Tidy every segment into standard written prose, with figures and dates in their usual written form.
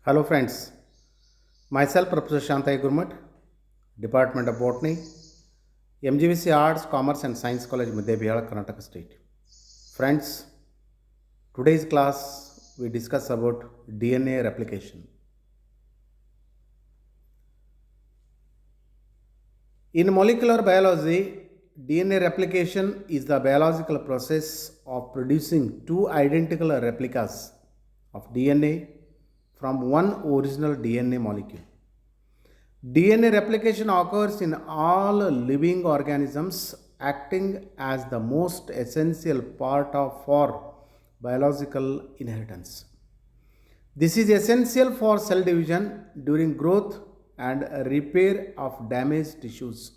Hello friends, myself Professor Shantai Gurmat, Department of Botany, MGVC Arts, Commerce and Science College, Madhya Karnataka State. Friends, today's class we discuss about DNA replication. In molecular biology, DNA replication is the biological process of producing two identical replicas of DNA from one original DNA molecule. DNA replication occurs in all living organisms, acting as the most essential part of for biological inheritance. This is essential for cell division during growth and repair of damaged tissues,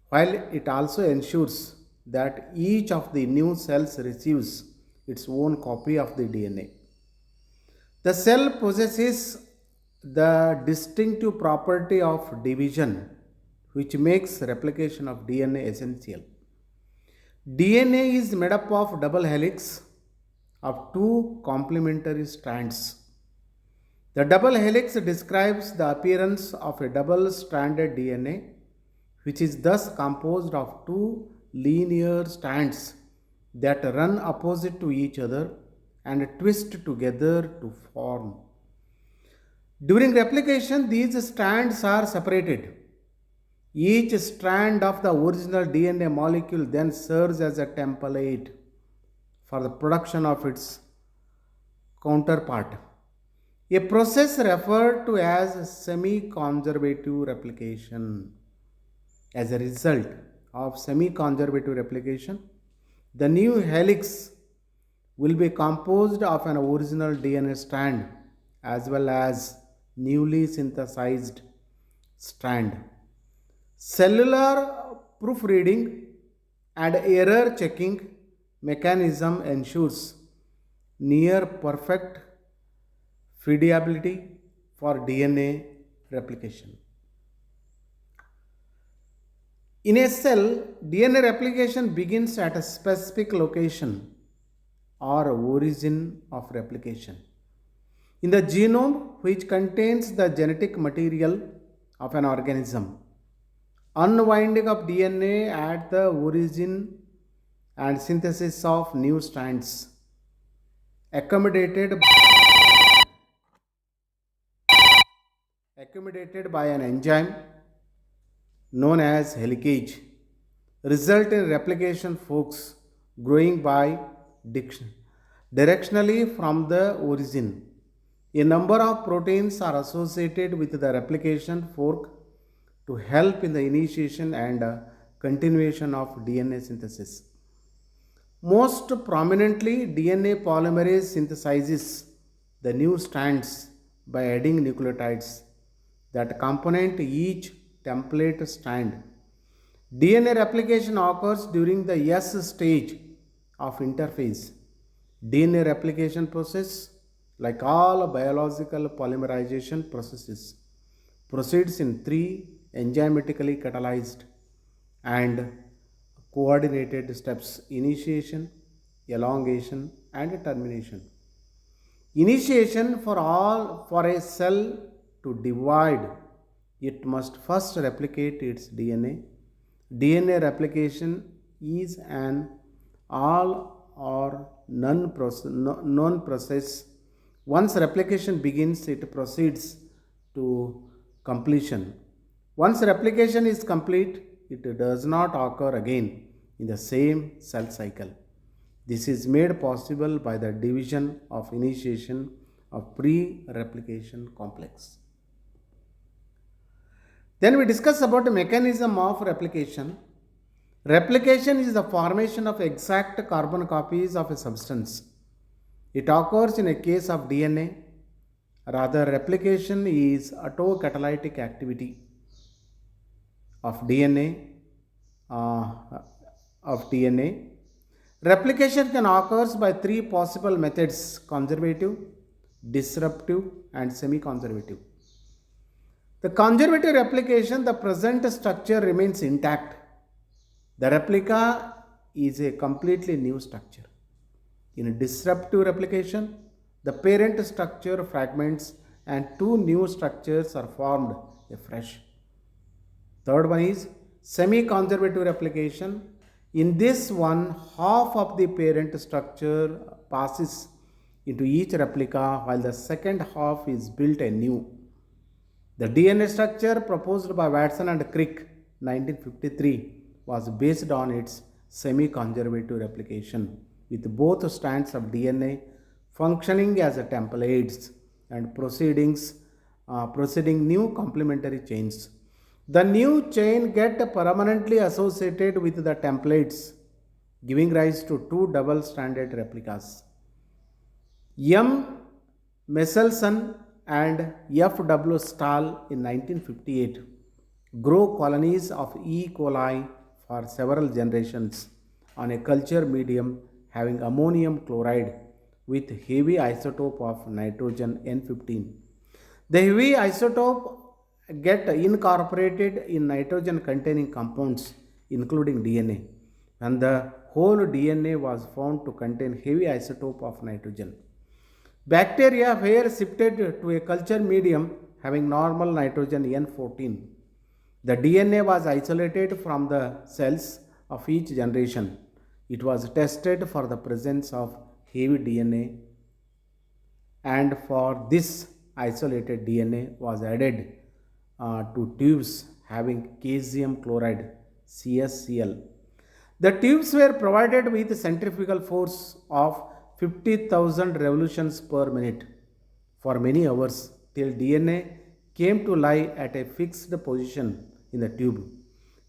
while it also ensures that each of the new cells receives its own copy of the DNA. The cell possesses the distinctive property of division, which makes replication of DNA essential. DNA is made up of double helix of two complementary strands. The double helix describes the appearance of a double stranded DNA, which is thus composed of two linear strands that run opposite to each other and twist together to form. During replication, these strands are separated. Each strand of the original DNA molecule then serves as a template for the production of its counterpart, a process referred to as semi-conservative replication. As a result of semi-conservative replication, the new helix will be composed of an original DNA strand as well as newly synthesized strand. Cellular proofreading and error checking mechanism ensures near perfect fidelity for DNA replication. In a cell, DNA replication begins at a specific location or origin of replication. In the genome, which contains the genetic material of an organism, unwinding of DNA at the origin and synthesis of new strands, accommodated, accommodated by an enzyme known as helicase, result in replication forks growing by directionally from the origin. A number of proteins are associated with the replication fork to help in the initiation and continuation of DNA synthesis. Most prominently, DNA polymerase synthesizes the new strands by adding nucleotides that component each template strand. DNA replication occurs during the S stage of interphase. DNA replication process, like all biological polymerization processes, proceeds in three enzymatically catalyzed and coordinated steps: initiation, elongation, and termination. Initiation for a cell to divide, it must first replicate its DNA. DNA replication is an all or none process. Once replication begins, it proceeds to completion. Once replication is complete, it does not occur again in the same cell cycle. This is made possible by the division of initiation of pre-replication complex. Then we discuss about the mechanism of replication. Replication is the formation of exact carbon copies of a substance. It occurs in a case of DNA. Rather, replication is autocatalytic activity of DNA. uh, of DNA. Replication can occur by three possible methods: conservative, disruptive, and semi-conservative. The conservative replication, the present structure remains intact. The replica is a completely new structure. In a disruptive replication, the parent structure fragments and two new structures are formed afresh. Third one is semi-conservative replication. In this one, half of the parent structure passes into each replica while the second half is built anew. The DNA structure proposed by Watson and Crick 1953 was based on its semi-conservative replication, with both strands of DNA functioning as templates and proceeding new complementary chains. The new chain get permanently associated with the templates, giving rise to two double-stranded replicas. M. Messelson and F. W. Stahl in 1958 grow colonies of E. coli for several generations on a culture medium having ammonium chloride with heavy isotope of nitrogen N15. The heavy isotope get incorporated in nitrogen containing compounds including DNA, and the whole DNA was found to contain heavy isotope of nitrogen. Bacteria were shifted to a culture medium having normal nitrogen N14. The DNA was isolated from the cells of each generation. It was tested for the presence of heavy DNA, and for this isolated DNA was added to tubes having calcium chloride CSCl. The tubes were provided with centrifugal force of 50,000 revolutions per minute for many hours till DNA came to lie at a fixed position in the tube.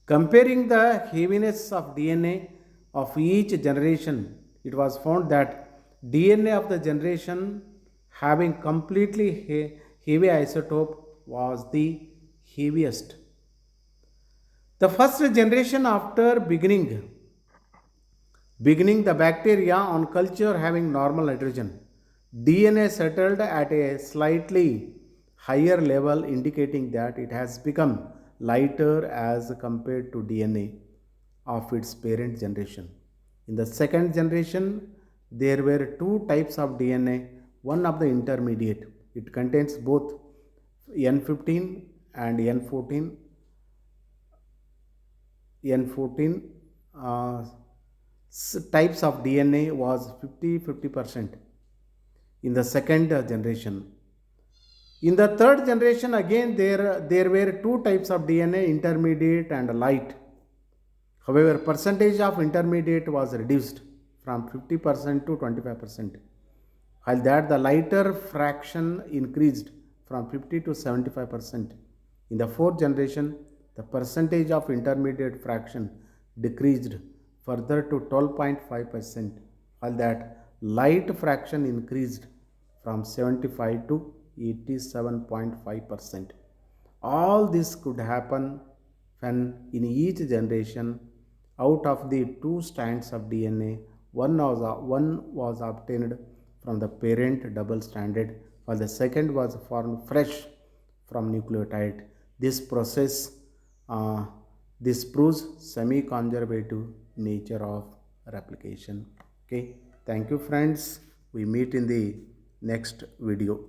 Comparing the heaviness of DNA of each generation, it was found that DNA of the generation having completely heavy isotope was the heaviest. The first generation after beginning the bacteria on culture having normal nitrogen. DNA settled at a slightly higher level, indicating that it has become lighter as compared to DNA of its parent generation. In the second generation, there were two types of DNA, one of the intermediate. It contains both N15 and N14 types of DNA was 50% in the second generation. In the third generation, again there were two types of DNA, intermediate and light. However, percentage of intermediate was reduced from 50% to 25%, while that the lighter fraction increased from 50 to 75%. In the fourth generation, the percentage of intermediate fraction decreased further to 12.5%, while that light fraction increased from 75 to 87.5%. All this could happen when in each generation, out of the two strands of DNA, one was obtained from the parent double stranded, while the second was formed fresh from nucleotide. This process this proves semi-conservative nature of replication. Okay, thank you friends. We meet in the next video.